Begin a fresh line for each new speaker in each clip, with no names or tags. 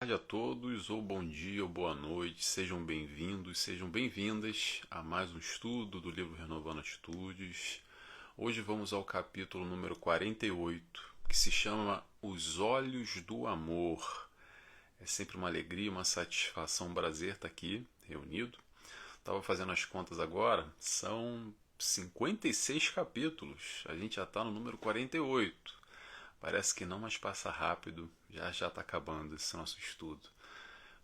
Tarde a todos, ou bom dia, ou boa noite, sejam bem-vindos, sejam bem-vindas a mais um estudo do livro Renovando Atitudes. Hoje vamos ao capítulo número 48, que se chama Os Olhos do Amor. É sempre uma alegria, uma satisfação, um prazer estar aqui reunido. Estava fazendo as contas agora, são 56 capítulos, a gente já está no número 48. Parece que não, mas passa rápido, já está acabando esse nosso estudo.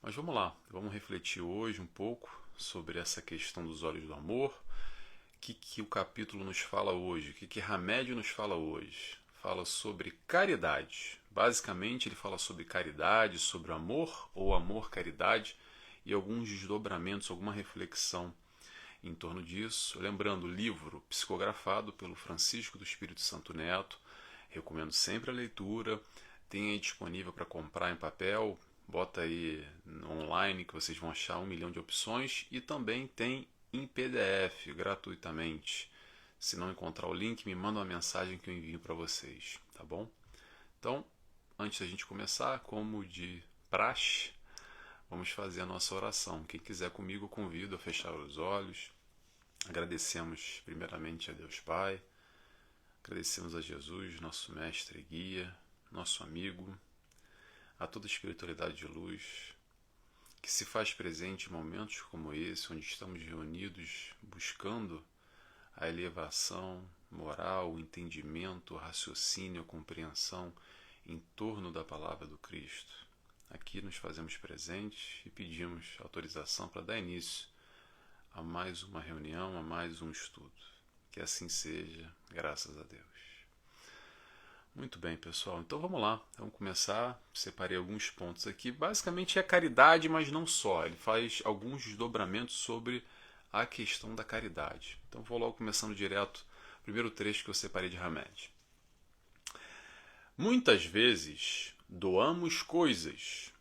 Mas vamos lá, vamos refletir hoje um pouco sobre essa questão dos olhos do amor. O que o capítulo nos fala hoje? O que Hamed nos fala hoje? Fala sobre caridade. Basicamente ele fala sobre caridade, sobre amor ou amor-caridade e alguns desdobramentos, alguma reflexão em torno disso. Lembrando, o livro psicografado pelo Francisco do Espírito Santo Neto. Recomendo sempre a leitura. Tem aí disponível para comprar em papel. Bota aí online que vocês vão achar 1 milhão de opções. E também tem em PDF, gratuitamente. Se não encontrar o link, me manda uma mensagem que eu envio para vocês, tá bom? Então, antes da gente começar, como de praxe, vamos fazer a nossa oração. Quem quiser comigo, eu convido a fechar os olhos. Agradecemos primeiramente a Deus Pai. Agradecemos a Jesus, nosso mestre e guia, nosso amigo, a toda a espiritualidade de luz, que se faz presente em momentos como esse, onde estamos reunidos buscando a elevação moral, o entendimento, o raciocínio, a compreensão em torno da palavra do Cristo. Aqui nos fazemos presentes e pedimos autorização para dar início a mais uma reunião, a mais um estudo. Que assim seja, graças a Deus. Muito bem, pessoal. Então vamos lá. Vamos começar. Separei alguns pontos aqui. Basicamente é caridade, mas não só. Ele faz alguns desdobramentos sobre a questão da caridade. Então vou logo começando direto. Primeiro trecho que eu separei de Hamed. Muitas vezes doamos coisas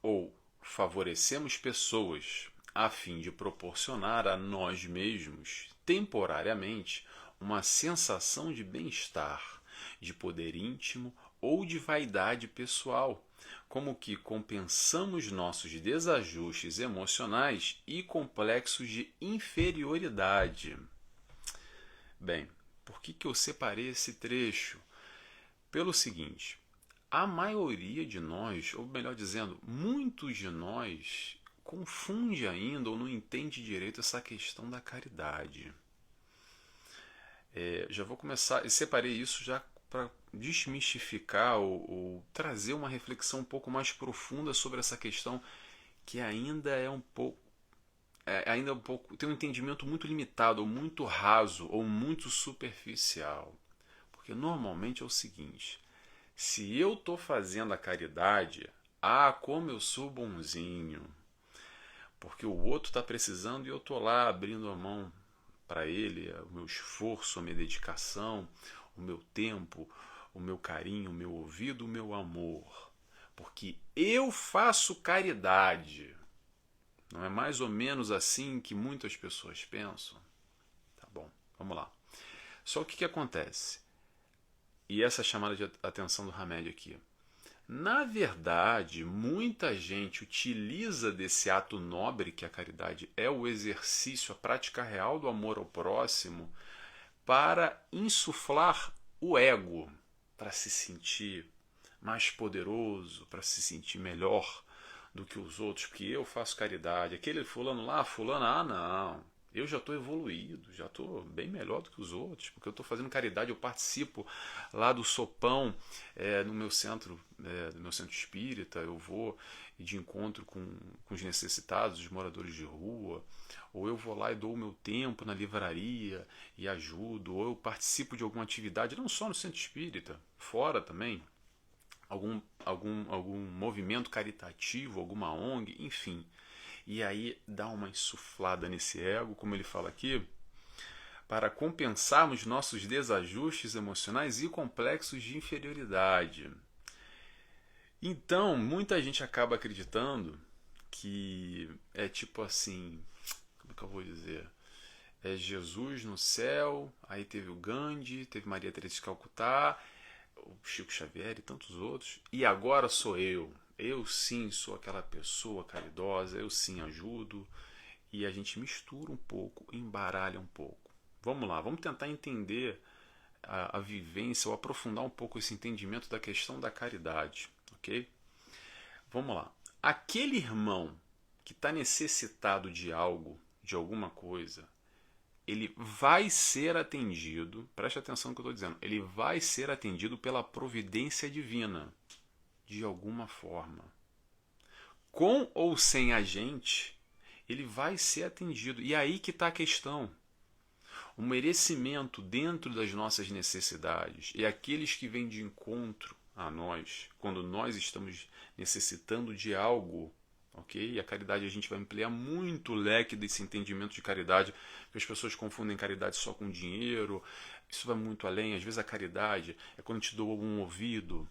ou favorecemos pessoas a fim de proporcionar a nós mesmos, temporariamente, uma sensação de bem-estar, de poder íntimo ou de vaidade pessoal, como que compensamos nossos desajustes emocionais e complexos de inferioridade. Bem, por que eu separei esse trecho? Pelo seguinte, a maioria de nós, ou melhor dizendo, muitos de nós, confunde ainda ou não entende direito essa questão da caridade. Já vou começar, e separei isso já para desmistificar ou trazer uma reflexão um pouco mais profunda sobre essa questão que ainda é um pouco tem um entendimento muito limitado, ou muito raso, ou muito superficial. Porque normalmente é o seguinte: se eu estou fazendo a caridade, como eu sou bonzinho, porque o outro está precisando e eu estou lá abrindo a mão para ele, o meu esforço, a minha dedicação, o meu tempo, o meu carinho, o meu ouvido, o meu amor. Porque eu faço caridade. Não é mais ou menos assim que muitas pessoas pensam? Tá bom, vamos lá. Só o que acontece? E essa chamada de atenção do Hamed aqui. Na verdade, muita gente utiliza desse ato nobre que a caridade é, o exercício, a prática real do amor ao próximo, para insuflar o ego, para se sentir mais poderoso, para se sentir melhor do que os outros, porque eu faço caridade. Aquele fulano lá, fulano, não, eu já estou evoluído, já estou bem melhor do que os outros, porque eu estou fazendo caridade, eu participo lá do sopão no meu centro, no meu centro espírita, eu vou de encontro com os necessitados, os moradores de rua, ou eu vou lá e dou o meu tempo na livraria e ajudo, ou eu participo de alguma atividade, não só no centro espírita, fora também, algum movimento caritativo, alguma ONG, enfim. E aí dá uma insuflada nesse ego, como ele fala aqui, para compensarmos nossos desajustes emocionais e complexos de inferioridade. Então, muita gente acaba acreditando que é tipo assim, como é que eu vou dizer? É Jesus no céu, aí teve o Gandhi, teve Maria Teresa de Calcutá, o Chico Xavier e tantos outros, e agora sou eu. eu sim sou aquela pessoa caridosa, eu sim ajudo, e a gente mistura um pouco, embaralha um pouco. Vamos lá, vamos tentar entender a vivência ou aprofundar um pouco esse entendimento da questão da caridade, ok? Vamos lá. Aquele irmão que está necessitado de algo, de alguma coisa, ele vai ser atendido, preste atenção no que eu estou dizendo, ele vai ser atendido pela providência divina, de alguma forma. Com ou sem a gente, ele vai ser atendido. E aí que está a questão. O merecimento dentro das nossas necessidades e aqueles que vêm de encontro a nós, quando nós estamos necessitando de algo, ok? E a caridade, a gente vai ampliar muito o leque desse entendimento de caridade, porque as pessoas confundem caridade só com dinheiro, isso vai muito além. Às vezes a caridade é quando te dou um ouvido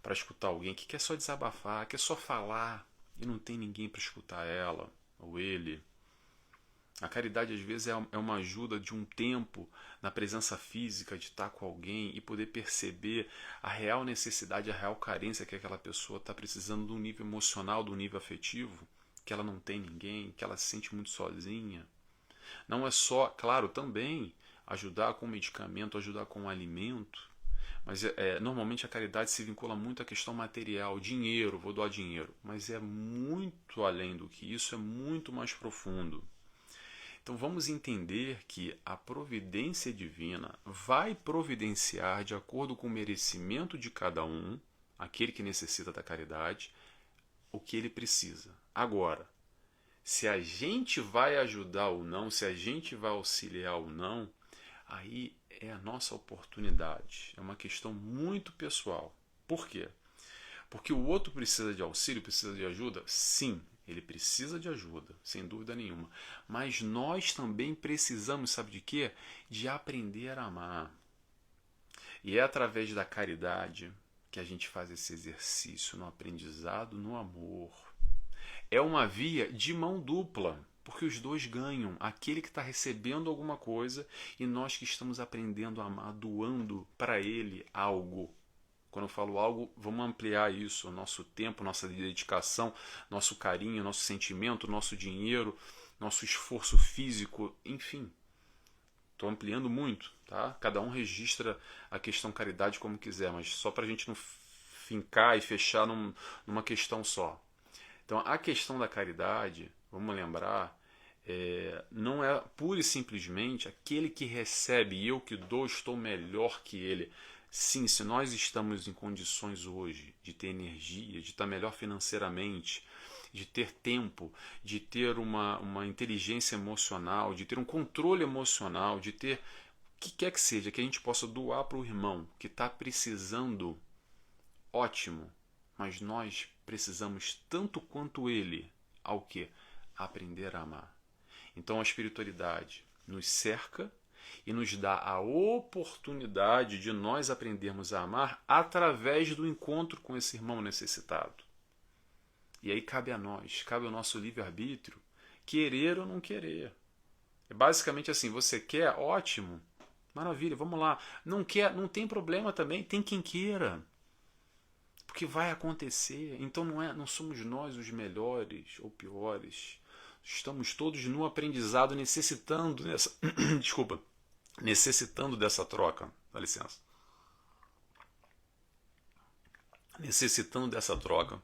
para escutar alguém que quer só desabafar, quer só falar e não tem ninguém para escutar ela ou ele. A caridade às vezes é uma ajuda de um tempo na presença física, de estar com alguém e poder perceber a real necessidade, a real carência que aquela pessoa está precisando de um nível emocional, de um nível afetivo, que ela não tem ninguém, que ela se sente muito sozinha. Não é só, claro, também ajudar com medicamento, ajudar com alimento, mas normalmente a caridade se vincula muito à questão material, dinheiro, vou doar dinheiro, mas é muito além do que isso, é muito mais profundo. Então vamos entender que a providência divina vai providenciar de acordo com o merecimento de cada um, aquele que necessita da caridade, o que ele precisa. Agora, se a gente vai ajudar ou não, se a gente vai auxiliar ou não, aí é a nossa oportunidade. É uma questão muito pessoal. Por quê? Porque o outro precisa de auxílio, precisa de ajuda? Sim, ele precisa de ajuda, sem dúvida nenhuma. Mas nós também precisamos, sabe de quê? De aprender a amar. E é através da caridade que a gente faz esse exercício no aprendizado, no amor. É uma via de mão dupla, porque os dois ganham. Aquele que está recebendo alguma coisa e nós que estamos aprendendo a amar, doando para ele algo. Quando eu falo algo, vamos ampliar isso, o nosso tempo, nossa dedicação, nosso carinho, nosso sentimento, nosso dinheiro, nosso esforço físico, enfim. Estou ampliando muito, tá? Cada um registra a questão caridade como quiser, mas só para a gente não fincar e fechar numa questão só. Então, a questão da caridade, vamos lembrar, não é pura e simplesmente aquele que recebe e eu que dou estou melhor que ele. Sim, se nós estamos em condições hoje de ter energia, de estar melhor financeiramente, de ter tempo, de ter uma inteligência emocional, de ter um controle emocional, de ter o que quer que seja, que a gente possa doar para o irmão que está precisando, ótimo, mas nós precisamos tanto quanto ele ao que? Aprender a amar. Então a espiritualidade nos cerca e nos dá a oportunidade de nós aprendermos a amar através do encontro com esse irmão necessitado. E aí cabe a nós, cabe ao nosso livre-arbítrio, querer ou não querer. É basicamente assim, você quer? Ótimo, maravilha, vamos lá. Não quer? Não tem problema também, tem quem queira. Porque vai acontecer. Então não somos nós os melhores ou piores. Estamos todos no aprendizado necessitando dessa desculpa, necessitando dessa troca. Dá licença. Necessitando dessa troca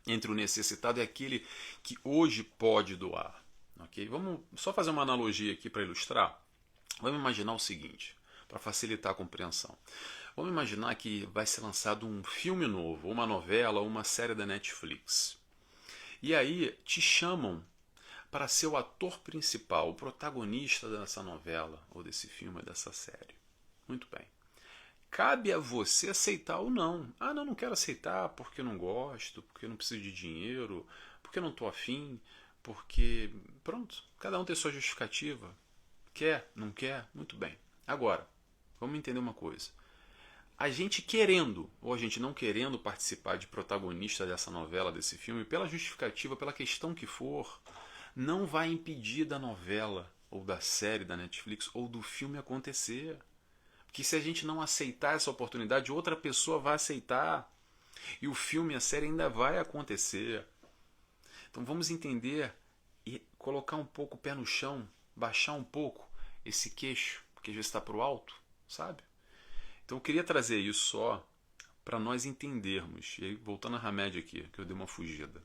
entre o necessitado e aquele que hoje pode doar. Okay? Vamos só fazer uma analogia aqui para ilustrar. Vamos imaginar o seguinte, para facilitar a compreensão. Vamos imaginar que vai ser lançado um filme novo, uma novela, uma série da Netflix. E aí te chamam para ser o ator principal, o protagonista dessa novela, ou desse filme, ou dessa série. Muito bem. Cabe a você aceitar ou não. Ah, não quero aceitar porque não gosto, porque não preciso de dinheiro, porque não estou afim, porque... Pronto, cada um tem sua justificativa. Quer, não quer? Muito bem. Agora, vamos entender uma coisa. A gente querendo ou a gente não querendo participar de protagonista dessa novela, desse filme, pela justificativa, pela questão que for, não vai impedir da novela ou da série da Netflix ou do filme acontecer. Porque se a gente não aceitar essa oportunidade, outra pessoa vai aceitar. E o filme, a série ainda vai acontecer. Então vamos entender e colocar um pouco o pé no chão, baixar um pouco esse queixo, que já está para o alto, sabe? Então eu queria trazer isso só para nós entendermos, e aí voltando a Hamed aqui, que eu dei uma fugida,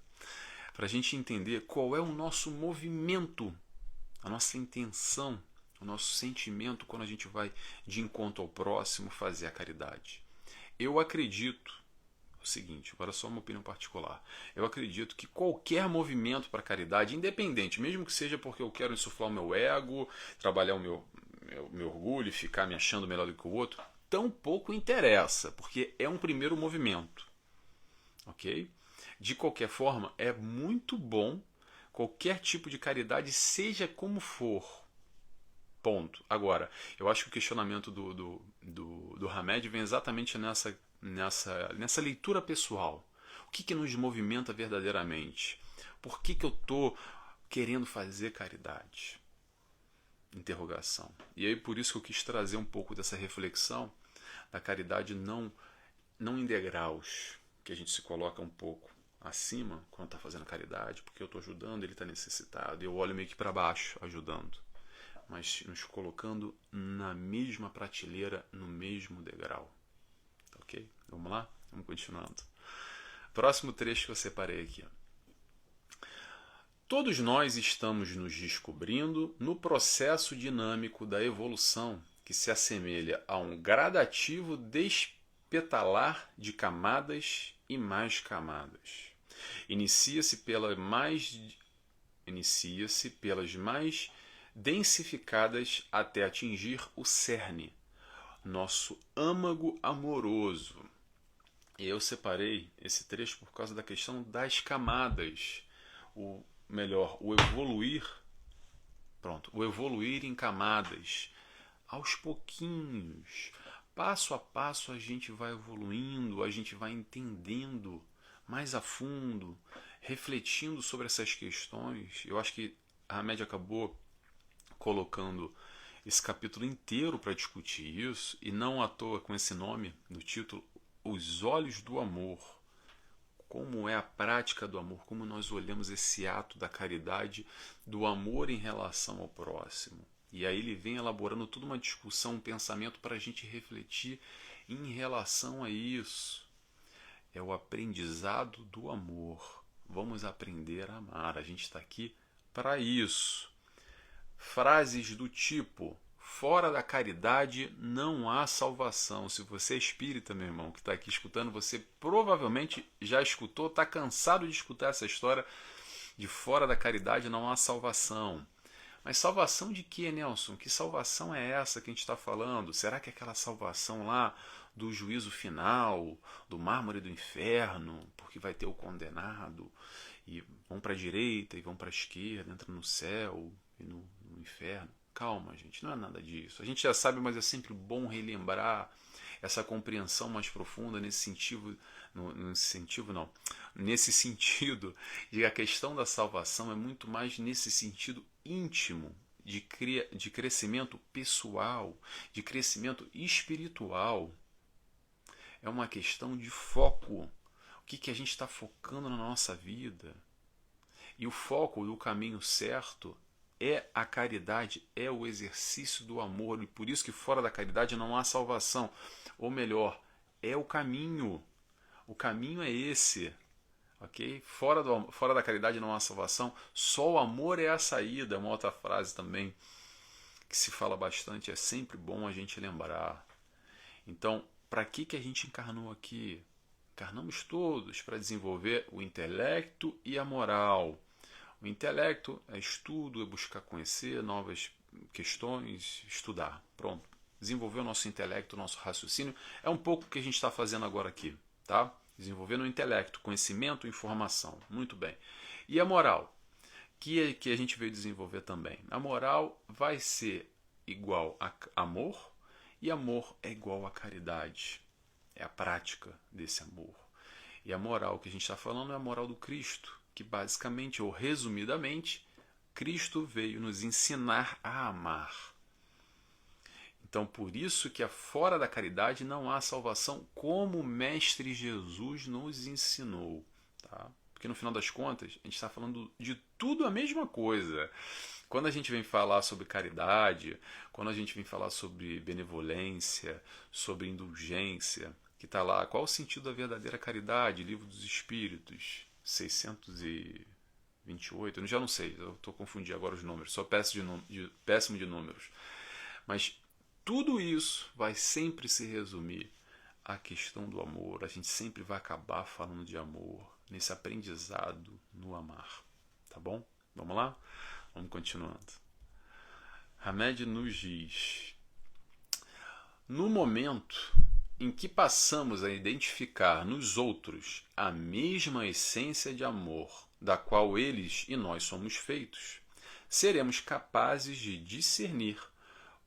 para a gente entender qual é o nosso movimento, a nossa intenção, o nosso sentimento quando a gente vai de encontro ao próximo fazer a caridade. Eu acredito o seguinte, agora só uma opinião particular, eu acredito que qualquer movimento para caridade, independente, mesmo que seja porque eu quero insuflar o meu ego, trabalhar o meu orgulho e ficar me achando melhor do que o outro, tão pouco interessa, porque é um primeiro movimento, ok? De qualquer forma, é muito bom qualquer tipo de caridade, seja como for. Ponto. Agora, eu acho que o questionamento do Hamed vem exatamente nessa leitura pessoal. O que nos movimenta verdadeiramente? Por que eu estou querendo fazer caridade? Interrogação. E aí por isso que eu quis trazer um pouco dessa reflexão da caridade não em degraus, que a gente se coloca um pouco acima quando está fazendo caridade, porque eu estou ajudando, ele está necessitado, e eu olho meio que para baixo ajudando, mas nos colocando na mesma prateleira, no mesmo degrau. Ok? Vamos lá? Vamos continuando. Próximo trecho que eu separei aqui. Todos nós estamos nos descobrindo no processo dinâmico da evolução que se assemelha a um gradativo despetalar de camadas e mais camadas. Inicia-se pelas mais densificadas até atingir o cerne, nosso âmago amoroso. E eu separei esse trecho por causa da questão das camadas. O evoluir, o evoluir em camadas, aos pouquinhos, passo a passo a gente vai evoluindo, a gente vai entendendo mais a fundo, refletindo sobre essas questões. Eu acho que a Hamed acabou colocando esse capítulo inteiro para discutir isso, e não à toa com esse nome do título, Os Olhos do Amor. Como é a prática do amor, como nós olhamos esse ato da caridade, do amor em relação ao próximo. E aí ele vem elaborando toda uma discussão, um pensamento para a gente refletir em relação a isso. É o aprendizado do amor. Vamos aprender a amar. A gente está aqui para isso. Frases do tipo: fora da caridade não há salvação. Se você é espírita, meu irmão, que está aqui escutando, você provavelmente já escutou, está cansado de escutar essa história de fora da caridade não há salvação. Mas salvação de quê, Nelson? Que salvação é essa que a gente está falando? Será que é aquela salvação lá do juízo final, do mármore do inferno, porque vai ter o condenado, e vão para a direita e vão para a esquerda, entram no céu e no inferno? Calma, gente, não é nada disso. A gente já sabe, mas é sempre bom relembrar essa compreensão mais profunda nesse sentido, nesse sentido de que a questão da salvação é muito mais nesse sentido íntimo de crescimento pessoal, de crescimento espiritual. É uma questão de foco. O que a gente está focando na nossa vida? E o foco do caminho certo é a caridade, é o exercício do amor, e por isso que fora da caridade não há salvação. Ou melhor, é o caminho. O caminho é esse. Ok? Fora da caridade não há salvação, só o amor é a saída. É uma outra frase também que se fala bastante, é sempre bom a gente lembrar. Então, para que a gente encarnou aqui? Encarnamos todos para desenvolver o intelecto e a moral. O intelecto é estudo, é buscar conhecer novas questões, estudar. Pronto. Desenvolver o nosso intelecto, o nosso raciocínio. É um pouco o que a gente está fazendo agora aqui. Tá? Desenvolvendo o intelecto, conhecimento e informação. Muito bem. E a moral? Que a gente veio desenvolver também. A moral vai ser igual a amor, e amor é igual a caridade. É a prática desse amor. E a moral que a gente está falando é a moral do Cristo, que basicamente, ou resumidamente, Cristo veio nos ensinar a amar. Então, por isso que fora da caridade não há salvação, como o Mestre Jesus nos ensinou. Tá? Porque no final das contas, a gente está falando de tudo a mesma coisa. Quando a gente vem falar sobre caridade, quando a gente vem falar sobre benevolência, sobre indulgência, que está lá, qual o sentido da verdadeira caridade? Livro dos Espíritos, 628, eu já não sei, eu estou confundindo agora os números, sou péssimo de números. Mas tudo isso vai sempre se resumir à questão do amor. A gente sempre vai acabar falando de amor, nesse aprendizado no amar. Tá bom? Vamos lá? Vamos continuando. Hamed nos diz: no momento em que passamos a identificar nos outros a mesma essência de amor da qual eles e nós somos feitos, seremos capazes de discernir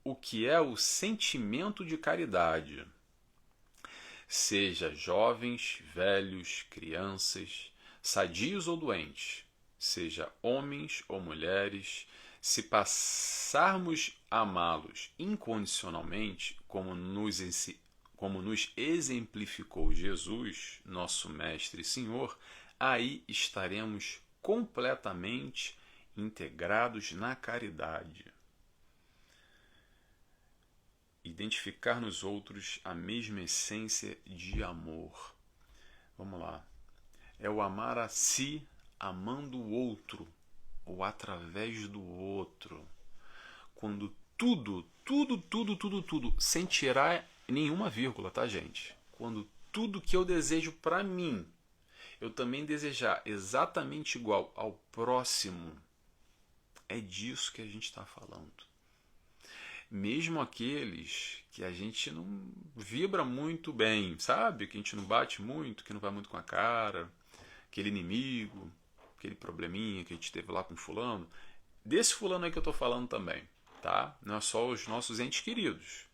o que é o sentimento de caridade. Seja jovens, velhos, crianças, sadios ou doentes, seja homens ou mulheres, se passarmos a amá-los incondicionalmente, como nos exemplificou Jesus, nosso Mestre e Senhor, aí estaremos completamente integrados na caridade. Identificar nos outros a mesma essência de amor. Vamos lá. É o amar a si amando o outro, ou através do outro. Quando tudo, sem tirar nenhuma vírgula, tá, gente? Quando tudo que eu desejo para mim, eu também desejar exatamente igual ao próximo, é disso que a gente está falando. Mesmo aqueles que a gente não vibra muito bem, sabe? Que a gente não bate muito, que não vai muito com a cara, aquele inimigo, aquele probleminha que a gente teve lá com fulano. Desse fulano aí que eu estou falando também, tá? Não é só os nossos entes queridos.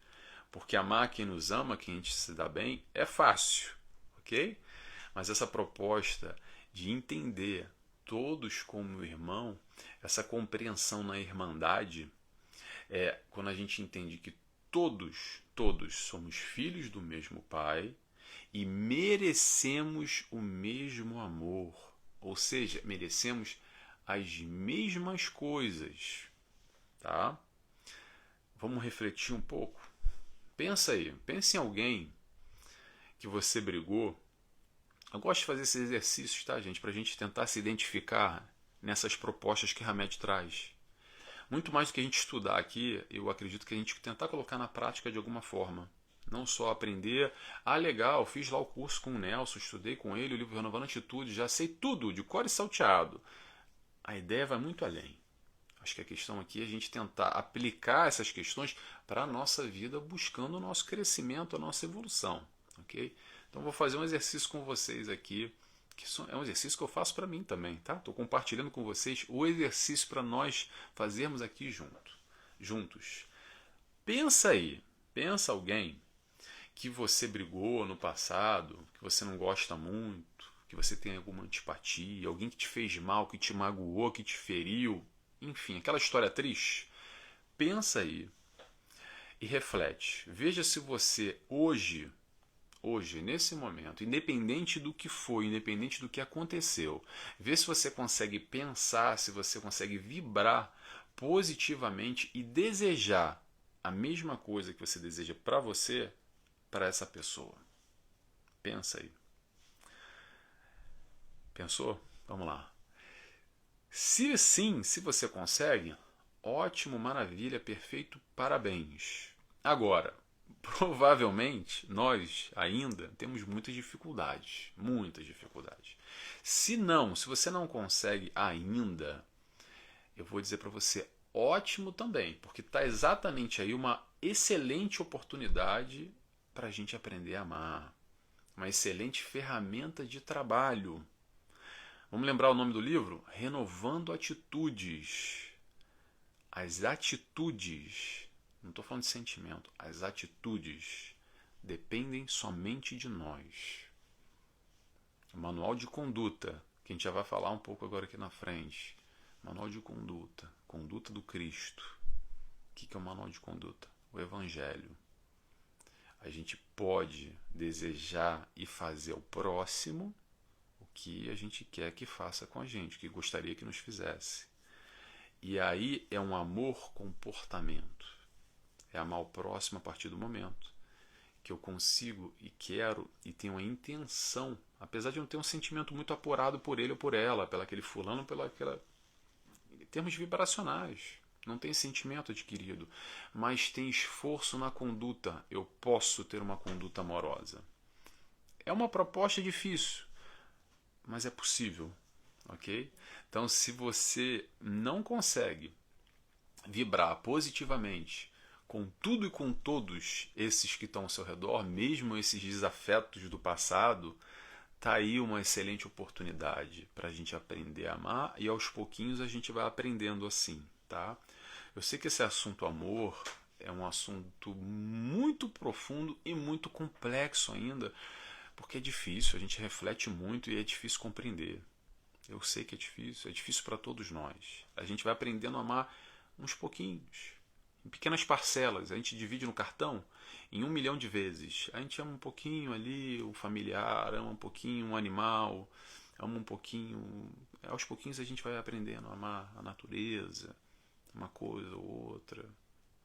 Porque amar quem nos ama, quem a gente se dá bem, é fácil, ok? Mas essa proposta de entender todos como irmão, essa compreensão na irmandade, é quando a gente entende que todos somos filhos do mesmo Pai e merecemos o mesmo amor. Ou seja, merecemos as mesmas coisas. Tá? Vamos refletir um pouco? Pensa aí, pensa em alguém que você brigou. Eu gosto de fazer esses exercícios, tá, gente? Para a gente tentar se identificar nessas propostas que Hamed traz. Muito mais do que a gente estudar aqui, eu acredito que a gente tentar colocar na prática de alguma forma. Não só aprender, legal, fiz lá o curso com o Nelson, estudei com ele, o livro Renovando Atitude, já sei tudo, de cor e salteado. A ideia vai muito além. Acho que a questão aqui é a gente tentar aplicar essas questões para a nossa vida, buscando o nosso crescimento, a nossa evolução. Ok? Então vou fazer um exercício com vocês aqui, que é um exercício que eu faço para mim também, tá? Estou compartilhando com vocês o exercício para nós fazermos aqui juntos. Pensa aí, pensa alguém que você brigou no passado, que você não gosta muito, que você tem alguma antipatia, alguém que te fez mal, que te magoou, que te feriu, enfim, aquela história triste. Pensa aí e reflete. Veja se você hoje, nesse momento, independente do que foi, independente do que aconteceu, vê se você consegue pensar, se você consegue vibrar positivamente e desejar a mesma coisa que você deseja para você, para essa pessoa. Pensa aí. Pensou? Vamos lá. Se sim, se você consegue, ótimo, maravilha, perfeito, parabéns. Agora, provavelmente nós ainda temos muitas dificuldades, muitas dificuldades. Se você não consegue ainda, eu vou dizer para você, ótimo também, porque está exatamente aí uma excelente oportunidade para a gente aprender a amar, uma excelente ferramenta de trabalho. Vamos lembrar o nome do livro? Renovando Atitudes. As atitudes, não estou falando de sentimento, as atitudes dependem somente de nós. Manual de conduta, que a gente já vai falar um pouco agora aqui na frente. Manual de conduta, conduta do Cristo. O que é o manual de conduta? o Evangelho. A gente pode desejar e fazer ao próximo o que a gente quer que faça com a gente, o que gostaria que nos fizesse. E aí é um amor comportamento. É amar o próximo a partir do momento que eu consigo e quero e tenho a intenção, apesar de não ter um sentimento muito apurado por ele ou por ela, pelo aquele fulano, em termos vibracionais. Não tem sentimento adquirido, mas tem esforço na conduta. Eu posso ter uma conduta amorosa. É uma proposta difícil, mas é possível, ok? Então, se você não consegue vibrar positivamente com tudo e com todos esses que estão ao seu redor, mesmo esses desafetos do passado, tá aí uma excelente oportunidade para a gente aprender a amar e aos pouquinhos a gente vai aprendendo assim, tá? Eu sei que esse assunto amor é um assunto muito profundo e muito complexo ainda, porque é difícil, a gente reflete muito e é difícil compreender. Eu sei que é difícil para todos nós. A gente vai aprendendo a amar uns pouquinhos, em pequenas parcelas. A gente divide no cartão em 1 milhão de vezes. A gente ama um pouquinho ali o familiar, ama um pouquinho o animal, ama um pouquinho. Aos pouquinhos a gente vai aprendendo a amar a natureza, uma coisa ou outra.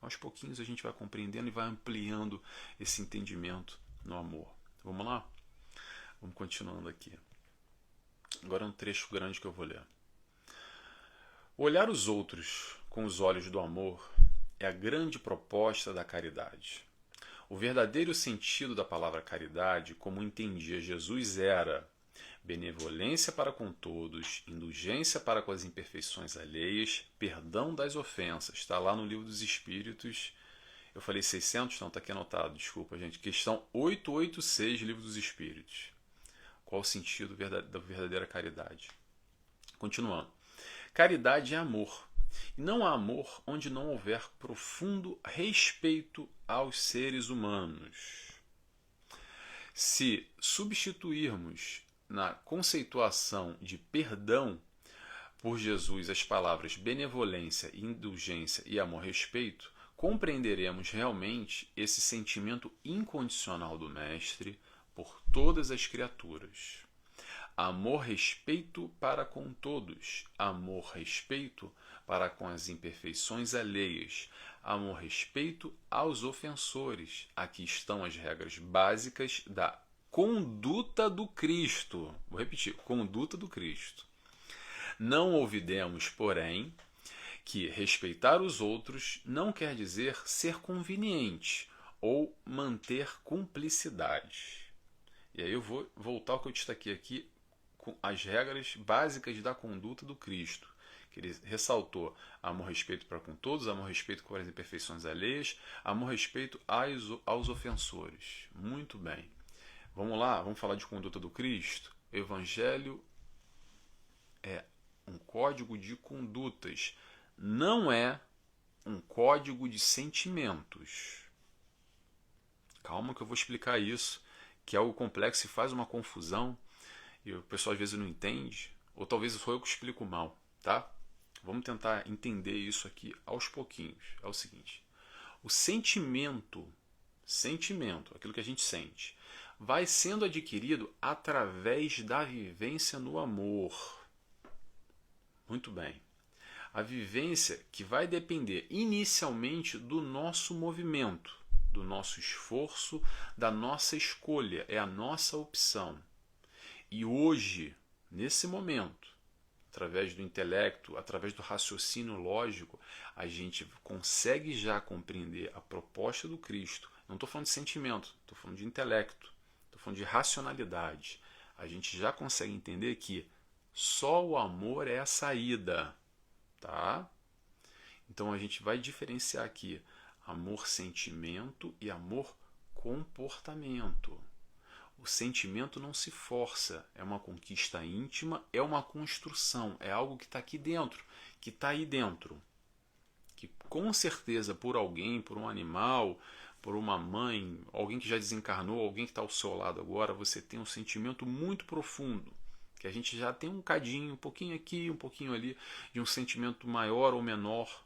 Aos pouquinhos a gente vai compreendendo e vai ampliando esse entendimento no amor. Vamos lá? Vamos continuando aqui. Agora é um trecho grande que eu vou ler. Olhar os outros com os olhos do amor é a grande proposta da caridade. O verdadeiro sentido da palavra caridade, como entendia Jesus, era benevolência para com todos, indulgência para com as imperfeições alheias, perdão das ofensas. Está lá no Livro dos Espíritos. Eu falei 600? Não, está aqui anotado, desculpa, gente. Questão 886, Livro dos Espíritos. Qual o sentido da verdadeira caridade? Continuando. Caridade é amor. E não há amor onde não houver profundo respeito aos seres humanos. Se substituirmos na conceituação de perdão por Jesus as palavras benevolência, indulgência e amor-respeito, compreenderemos realmente esse sentimento incondicional do Mestre por todas as criaturas. Amor-respeito para com todos, amor-respeito para com as imperfeições alheias, amor-respeito aos ofensores. Aqui estão as regras básicas da conduta do Cristo. Vou repetir, conduta do Cristo. Não olvidemos, porém, que respeitar os outros não quer dizer ser conveniente ou manter cumplicidade. E aí eu vou voltar ao que eu destaquei aqui com as regras básicas da conduta do Cristo, que ele ressaltou: amor-respeito para com todos, amor-respeito com as imperfeições alheias, amor-respeito aos ofensores. Muito bem. Vamos lá, vamos falar de conduta do Cristo? O Evangelho é um código de condutas, não é um código de sentimentos. Calma que eu vou explicar isso, que é algo complexo e faz uma confusão, e o pessoal às vezes não entende, ou talvez sou eu que explico mal, tá? Vamos tentar entender isso aqui aos pouquinhos. É o seguinte: o sentimento, aquilo que a gente sente, vai sendo adquirido através da vivência no amor. Muito bem. A vivência que vai depender inicialmente do nosso movimento, do nosso esforço, da nossa escolha, é a nossa opção. E hoje, nesse momento, através do intelecto, através do raciocínio lógico, a gente consegue já compreender a proposta do Cristo. Não estou falando de sentimento, estou falando de intelecto, estou falando de racionalidade. A gente já consegue entender que só o amor é a saída, tá? Então a gente vai diferenciar aqui amor-sentimento e amor-comportamento. O sentimento não se força, é uma conquista íntima, é uma construção, é algo que está aqui dentro, que está aí dentro. Que com certeza por alguém, por um animal, por uma mãe, alguém que já desencarnou, alguém que está ao seu lado agora, você tem um sentimento muito profundo, que a gente já tem um cadinho, um pouquinho aqui, um pouquinho ali, de um sentimento maior ou menor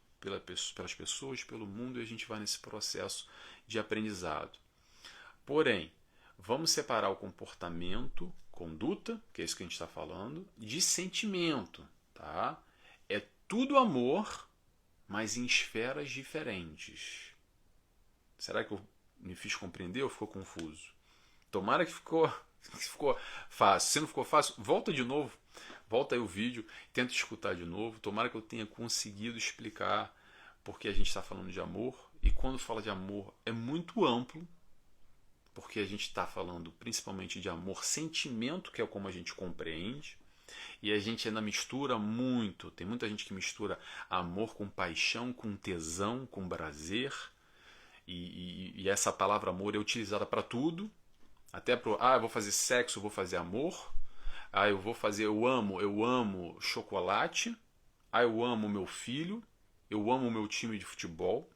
pelas pessoas, pelo mundo, e a gente vai nesse processo de aprendizado. Porém, vamos separar o comportamento, conduta, que é isso que a gente está falando, de sentimento. Tá? É tudo amor, mas em esferas diferentes. Será que eu me fiz compreender ou ficou confuso? Tomara que ficou fácil. Se não ficou fácil, volta de novo. Volta aí o vídeo, tenta escutar de novo. Tomara que eu tenha conseguido explicar porque a gente está falando de amor. E quando fala de amor é muito amplo, porque a gente está falando principalmente de amor-sentimento, que é como a gente compreende. E a gente ainda mistura muito. Tem muita gente que mistura amor com paixão, com tesão, com prazer. E essa palavra amor é utilizada para tudo. Até para eu vou fazer sexo, eu vou fazer amor. Eu amo chocolate. Eu amo meu filho. Eu amo meu time de futebol.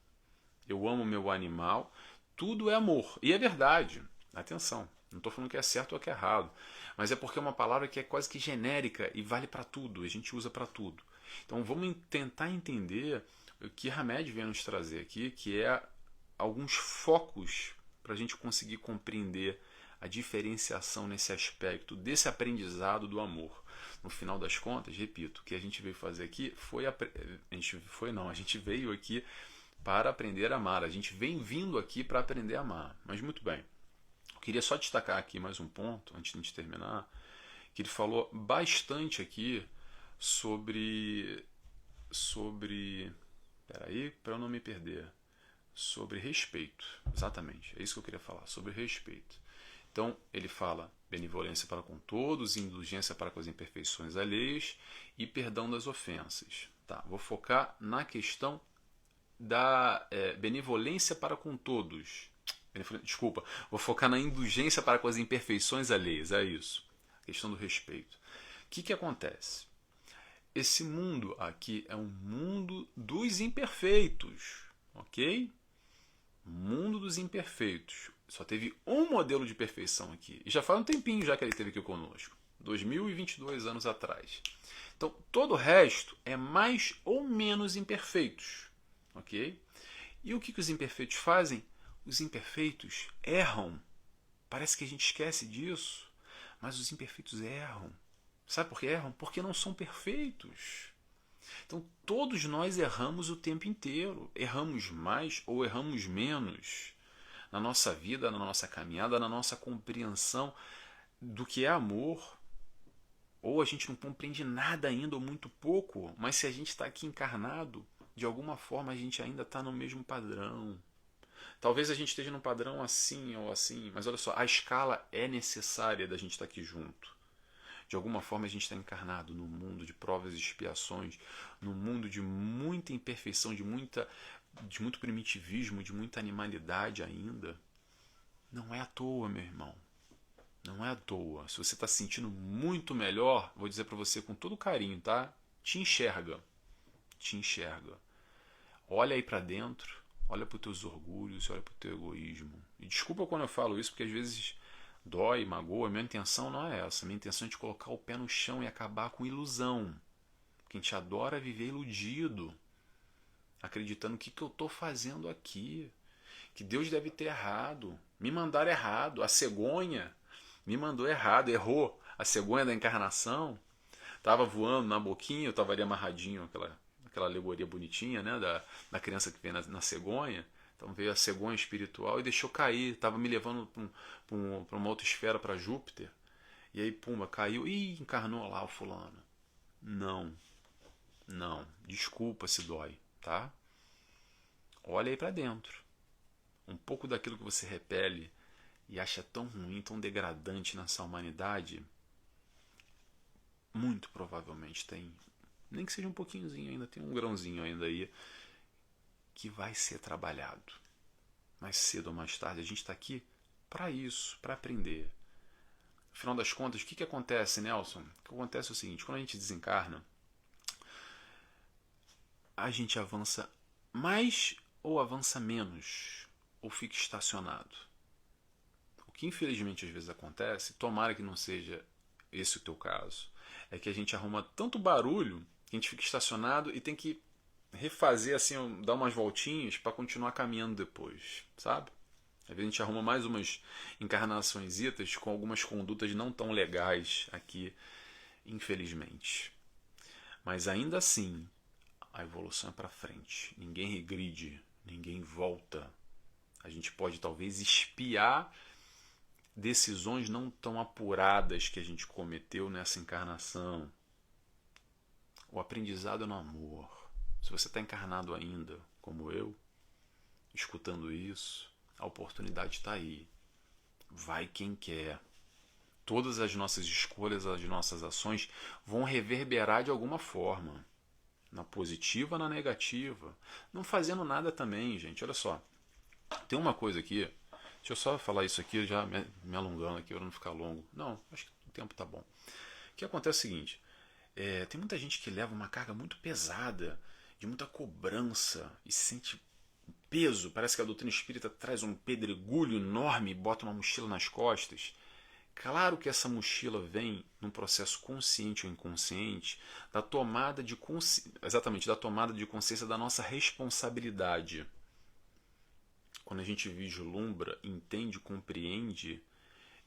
Eu amo meu animal. Tudo é amor. E é verdade. Atenção, não estou falando que é certo ou que é errado. Mas é porque é uma palavra que é quase que genérica e vale para tudo. A gente usa para tudo. Então vamos tentar entender o que Hamed vem nos trazer aqui, que é alguns focos para a gente conseguir compreender a diferenciação nesse aspecto desse aprendizado do amor. No final das contas, repito, o que a gente veio fazer aqui a gente veio aqui para aprender a amar. A gente vem vindo aqui para aprender a amar. Mas muito bem. Eu queria só destacar aqui mais um ponto, antes de a gente terminar, que ele falou bastante aqui sobre peraí, para eu não me perder. Sobre respeito. Exatamente, é isso que eu queria falar, sobre respeito. Então, ele fala benevolência para com todos, indulgência para com as imperfeições alheias e perdão das ofensas. Tá, vou focar na questão da benevolência para com todos. Desculpa, vou focar na indulgência para com as imperfeições alheias. É isso, a questão do respeito. O que acontece? Esse mundo aqui é um mundo dos imperfeitos, ok? Mundo dos imperfeitos. Só teve um modelo de perfeição aqui. E já faz um tempinho já que ele esteve aqui conosco. 2022 anos atrás. Então, todo o resto é mais ou menos imperfeitos. Ok? E o que os imperfeitos fazem? Os imperfeitos erram. Parece que a gente esquece disso. Mas os imperfeitos erram. Sabe por que erram? Porque não são perfeitos. Então, todos nós erramos o tempo inteiro. Erramos mais ou erramos menos na nossa vida, na nossa caminhada, na nossa compreensão do que é amor. Ou a gente não compreende nada ainda, ou muito pouco, mas se a gente está aqui encarnado, de alguma forma a gente ainda está no mesmo padrão. Talvez a gente esteja num padrão assim ou assim, mas olha só, a escala é necessária da gente estar aqui junto. De alguma forma a gente está encarnado num mundo de provas e expiações, num mundo de muita imperfeição, de muito primitivismo, de muita animalidade ainda. Não é à toa, meu irmão. Não é à toa. Se você está se sentindo muito melhor, vou dizer para você com todo carinho, tá? Te enxerga. Te enxerga. Olha aí para dentro, olha para os teus orgulhos, olha para o teu egoísmo. E desculpa quando eu falo isso, porque às vezes dói, magoa. Minha intenção não é essa. Minha intenção é de colocar o pé no chão e acabar com ilusão. Quem te adora é viver iludido, acreditando que eu estou fazendo aqui, que Deus deve ter errado, me mandaram errado, a cegonha me mandou errado, errou. A cegonha da encarnação estava voando na boquinha, eu estava ali amarradinho, aquela alegoria bonitinha, né, da criança que vem na cegonha. Então veio a cegonha espiritual e deixou cair, estava me levando para uma outra esfera, para Júpiter. E aí, pumba, caiu e encarnou lá o fulano. Não, desculpa se dói, tá? Olha aí para dentro. Um pouco daquilo que você repele e acha tão ruim, tão degradante nessa humanidade, muito provavelmente tem, nem que seja um pouquinhozinho ainda, tem um grãozinho ainda aí, que vai ser trabalhado. Mais cedo ou mais tarde, a gente está aqui para isso, para aprender. Afinal das contas, o que acontece, Nelson? O que acontece é o seguinte, quando a gente desencarna, a gente avança mais ou avança menos, ou fica estacionado. O que infelizmente às vezes acontece, tomara que não seja esse o teu caso, é que a gente arruma tanto barulho que a gente fica estacionado e tem que refazer assim, dar umas voltinhas para continuar caminhando depois, sabe? Às vezes a gente arruma mais umas encarnaçõesitas com algumas condutas não tão legais aqui, infelizmente. Mas ainda assim, a evolução é para frente. Ninguém regride, ninguém volta. A gente pode talvez espiar decisões não tão apuradas que a gente cometeu nessa encarnação. O aprendizado é no amor. Se você está encarnado ainda, como eu, escutando isso, a oportunidade está aí. Vai quem quer. Todas as nossas escolhas, as nossas ações vão reverberar de alguma forma. Na positiva, na negativa. Não fazendo nada também, gente. Olha só. Tem uma coisa aqui. Deixa eu só falar isso aqui, já me alongando aqui, para não ficar longo. Não, acho que o tempo tá bom. O que acontece é o seguinte. Tem muita gente que leva uma carga muito pesada, de muita cobrança, e se sente peso. Parece que a doutrina espírita traz um pedregulho enorme e bota uma mochila nas costas. Claro que essa mochila vem num processo consciente ou inconsciente da tomada de exatamente da tomada de consciência da nossa responsabilidade. Quando a gente vislumbra, entende, compreende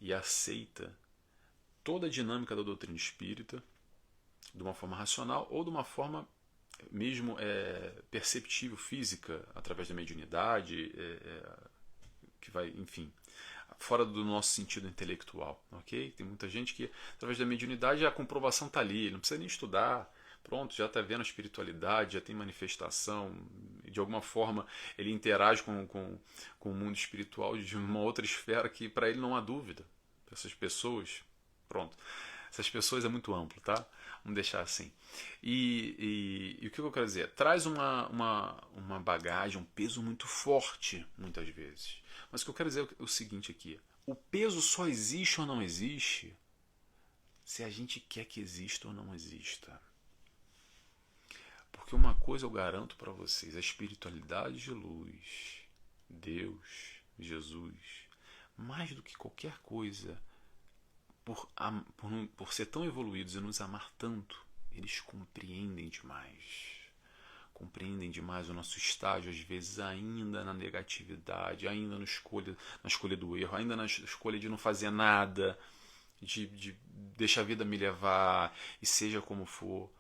e aceita toda a dinâmica da doutrina espírita de uma forma racional ou de uma forma mesmo perceptível, física, através da mediunidade, que vai, enfim, fora do nosso sentido intelectual, ok? Tem muita gente que, através da mediunidade, a comprovação está ali, não precisa nem estudar, pronto, já está vendo a espiritualidade, já tem manifestação, de alguma forma ele interage com o mundo espiritual de uma outra esfera que para ele não há dúvida. Essas pessoas, pronto, essas pessoas é muito amplo, tá? Vamos deixar assim. E o que eu quero dizer? Traz uma bagagem, um peso muito forte, muitas vezes. Mas o que eu quero dizer é o seguinte aqui. O peso só existe ou não existe se a gente quer que exista ou não exista. Porque uma coisa eu garanto para vocês, a espiritualidade de luz, Deus, Jesus, mais do que qualquer coisa, por ser tão evoluídos e nos amar tanto, eles compreendem demais. Compreendem demais o nosso estágio, às vezes ainda na negatividade, ainda na escolha do erro, ainda na escolha de não fazer nada, de deixar a vida me levar, e seja como for.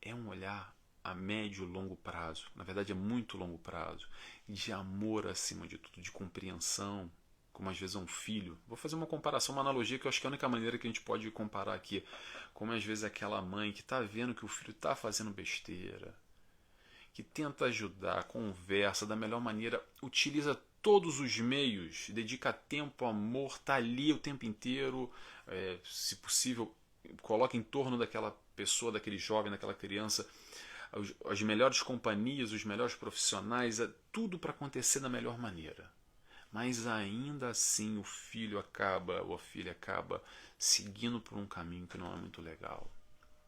É um olhar a médio e longo prazo, na verdade é muito longo prazo, de amor acima de tudo, de compreensão, como às vezes é um filho. Vou fazer uma comparação, uma analogia que eu acho que é a única maneira que a gente pode comparar aqui. Como às vezes aquela mãe que está vendo que o filho está fazendo besteira, que tenta ajudar, conversa da melhor maneira, utiliza todos os meios, dedica tempo, amor, está ali o tempo inteiro, se possível, coloca em torno daquela pessoa, daquele jovem, daquela criança, as melhores companhias, os melhores profissionais, tudo para acontecer da melhor maneira. Mas ainda assim o filho acaba, ou a filha acaba seguindo por um caminho que não é muito legal.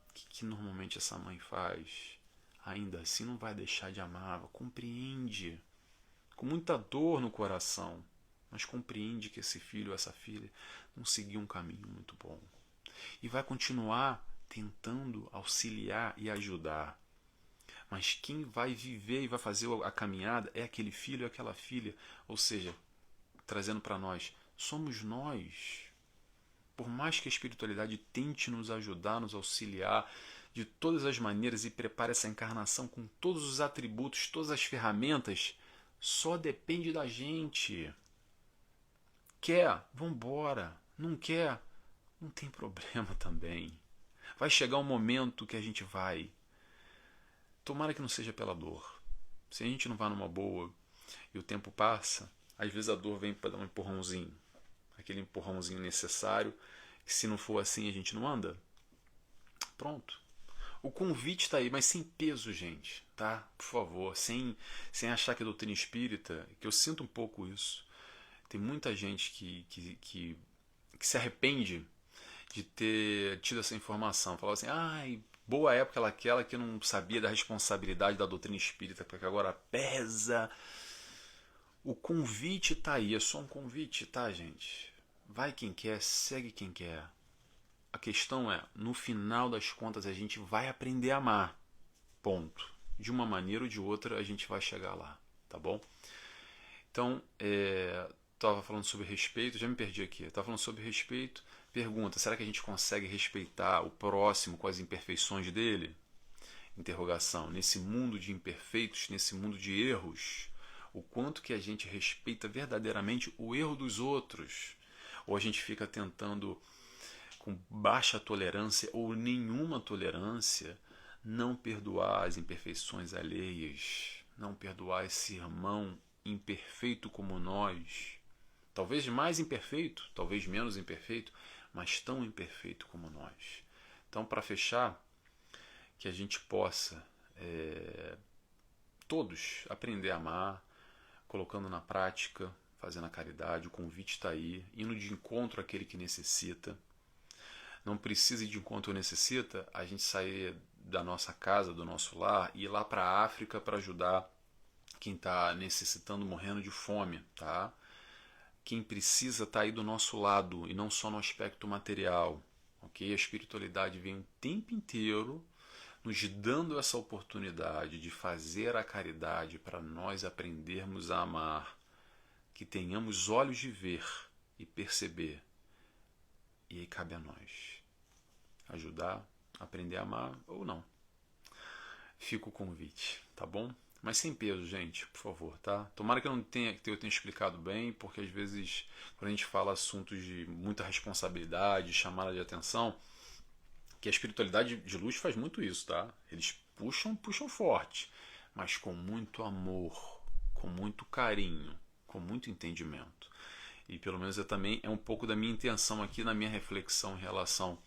O que normalmente essa mãe faz? Ainda assim não vai deixar de amar, compreende, com muita dor no coração, mas compreende que esse filho ou essa filha não seguiu um caminho muito bom. E vai continuar tentando auxiliar e ajudar. Mas quem vai viver e vai fazer a caminhada é aquele filho e aquela filha. Ou seja, trazendo para nós, somos nós. Por mais que a espiritualidade tente nos ajudar, nos auxiliar de todas as maneiras e prepare essa encarnação com todos os atributos, todas as ferramentas, só depende da gente. Quer? Vambora. Não quer? Não tem problema também. Vai chegar um momento que a gente vai. Tomara que não seja pela dor. Se a gente não vai numa boa e o tempo passa, às vezes a dor vem para dar um empurrãozinho. Aquele empurrãozinho necessário, que se não for assim a gente não anda. Pronto. O convite está aí, mas sem peso, gente, tá? Por favor, sem achar que é doutrina espírita, que eu sinto um pouco isso. Tem muita gente que se arrepende de ter tido essa informação. Falava assim, ai, boa época aquela que eu não sabia da responsabilidade da doutrina espírita, porque agora pesa. O convite está aí, é só um convite, tá, gente? Vai quem quer, segue quem quer. A questão é, no final das contas, a gente vai aprender a amar. Ponto. de uma maneira ou de outra a gente vai chegar lá, tá bom? Então, estava falando sobre respeito, já me perdi aqui. Estava falando sobre respeito. Pergunta: será que a gente consegue respeitar o próximo com as imperfeições dele? Interrogação: nesse mundo de imperfeitos, nesse mundo de erros, o quanto que a gente respeita verdadeiramente o erro dos outros? Ou a gente fica tentando, com baixa tolerância ou nenhuma tolerância, não perdoar as imperfeições alheias, não perdoar esse irmão imperfeito como nós, talvez mais imperfeito, talvez menos imperfeito, mas tão imperfeito como nós. Então, para fechar, que a gente possa todos aprender a amar, colocando na prática, fazendo a caridade. O convite está aí, indo de encontro àquele que necessita. Não precisa ir de encontro necessita a gente sair da nossa casa, do nosso lar, e ir lá para a África para ajudar quem está necessitando, morrendo de fome, tá? Quem precisa está aí do nosso lado e não só no aspecto material, ok? A espiritualidade vem o tempo inteiro nos dando essa oportunidade de fazer a caridade para nós aprendermos a amar, que tenhamos olhos de ver e perceber. E aí cabe a nós ajudar, aprender a amar ou não. Fica o convite, tá bom? Mas sem peso, gente, por favor, tá? Tomara que eu tenha explicado bem, porque às vezes, quando a gente fala assuntos de muita responsabilidade, chamada de atenção, que a espiritualidade de luz faz muito isso, tá? Eles puxam forte, mas com muito amor, com muito carinho, com muito entendimento. E pelo menos também é um pouco da minha intenção aqui na minha reflexão em relação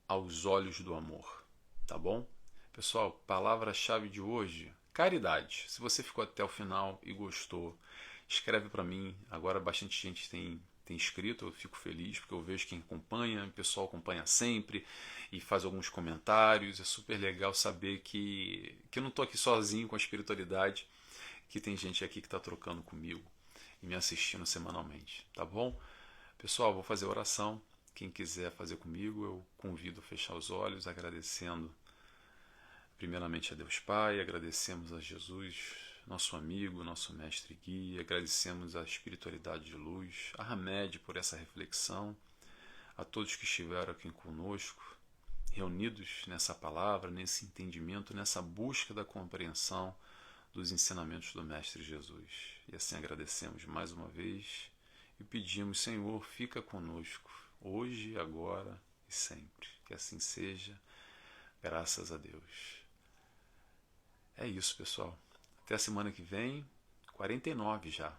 aos olhos do amor, tá bom? Pessoal, palavra-chave de hoje: caridade. Se você ficou até o final e gostou, escreve para mim. Agora bastante gente tem escrito, eu fico feliz porque eu vejo quem acompanha, o pessoal acompanha sempre e faz alguns comentários. É super legal saber que eu não estou aqui sozinho com a espiritualidade, que tem gente aqui que está trocando comigo e me assistindo semanalmente, tá bom? Pessoal, vou fazer oração. Quem quiser fazer comigo, eu convido a fechar os olhos, agradecendo primeiramente a Deus Pai, agradecemos a Jesus, nosso amigo, nosso mestre e guia, agradecemos a espiritualidade de luz, a Hamed por essa reflexão, a todos que estiveram aqui conosco, reunidos nessa palavra, nesse entendimento, nessa busca da compreensão dos ensinamentos do Mestre Jesus. E assim agradecemos mais uma vez e pedimos: Senhor, fica conosco, hoje, agora e sempre. Que assim seja, graças a Deus. É isso, pessoal. Até a semana que vem, 49 já.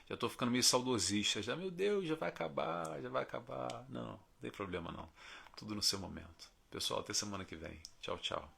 Já estou ficando meio saudosista. Já, meu Deus, já vai acabar, já vai acabar. Não, não tem problema não. Tudo no seu momento. Pessoal, até semana que vem. Tchau, tchau.